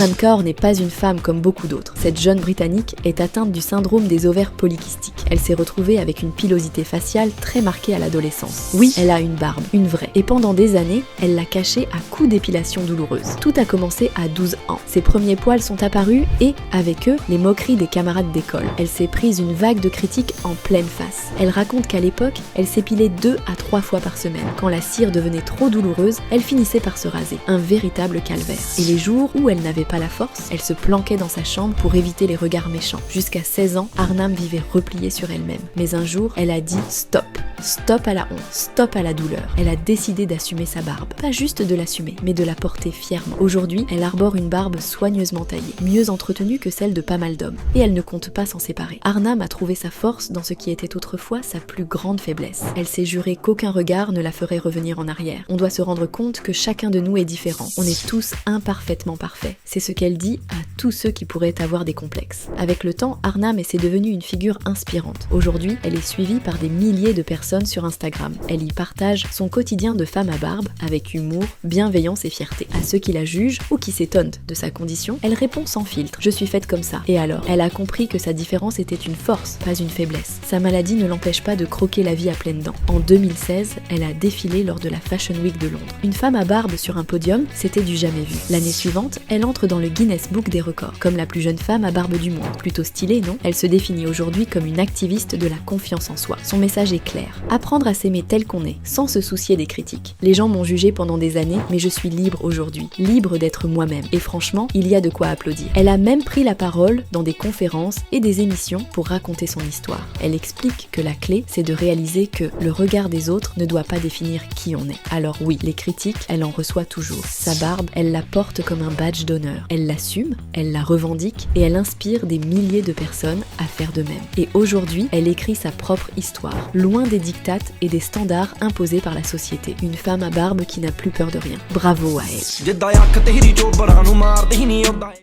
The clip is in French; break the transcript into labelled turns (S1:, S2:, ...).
S1: Arnam Kaur n'est pas une femme comme beaucoup d'autres. Cette jeune Britannique est atteinte du syndrome des ovaires polykystiques. Elle s'est retrouvée avec une pilosité faciale très marquée à l'adolescence. Oui, elle a une barbe, une vraie. Et pendant des années, elle l'a cachée à coups d'épilation douloureuse. Tout a commencé à 12 ans. Ses premiers poils sont apparus et, avec eux, les moqueries des camarades d'école. Elle s'est prise une vague de critiques en pleine face. Elle raconte qu'à l'époque, elle s'épilait 2 à 3 fois par semaine. Quand la cire devenait trop douloureuse, elle finissait par se raser. Un véritable calvaire. Et les jours où elle n'avait pas la force, elle se planquait dans sa chambre pour éviter les regards méchants. Jusqu'à 16 ans, Arnam vivait repliée sur elle-même. Mais un jour, elle a dit stop. Stop à la honte, stop à la douleur. Elle a décidé d'assumer sa barbe. Pas juste de l'assumer, mais de la porter fièrement. Aujourd'hui, elle arbore une barbe soigneusement taillée, mieux entretenue que celle de pas mal d'hommes. Et elle ne compte pas s'en séparer. Arnam a trouvé sa force dans ce qui était autrefois sa plus grande faiblesse. Elle s'est juré qu'aucun regard ne la ferait revenir en arrière. On doit se rendre compte que chacun de nous est différent. On est tous imparfaitement parfaits. C'est ce qu'elle dit à tous ceux qui pourraient avoir des complexes. Avec le temps, Arnam est devenue une figure inspirante. Aujourd'hui, elle est suivie par des milliers de personnes sur Instagram. Elle y partage son quotidien de femme à barbe avec humour, bienveillance et fierté. À ceux qui la jugent ou qui s'étonnent de sa condition, elle répond sans filtre. Je suis faite comme ça. Et alors, elle a compris que sa différence était une force, pas une faiblesse. Sa maladie ne l'empêche pas de croquer la vie à pleines dents. En 2016, elle a défilé lors de la Fashion Week de Londres. Une femme à barbe sur un podium, c'était du jamais vu. L'année suivante, elle entre dans le Guinness Book des records, comme la plus jeune femme à barbe du monde. Plutôt stylée, non? Elle se définit aujourd'hui comme une activiste de la confiance en soi. Son message est clair. Apprendre à s'aimer tel qu'on est, sans se soucier des critiques. Les gens m'ont jugé pendant des années, mais je suis libre aujourd'hui. Libre d'être moi-même. Et franchement, il y a de quoi applaudir. Elle a même pris la parole dans des conférences et des émissions pour raconter son histoire. Elle explique que la clé, c'est de réaliser que le regard des autres ne doit pas définir qui on est. Alors oui, les critiques, elle en reçoit toujours. Sa barbe, elle la porte comme un badge d'honneur. Elle l'assume, elle la revendique et elle inspire des milliers de personnes à faire de même. Et aujourd'hui, elle écrit sa propre histoire, loin des dictates et des standards imposés par la société. Une femme à barbe qui n'a plus peur de rien. Bravo à elle.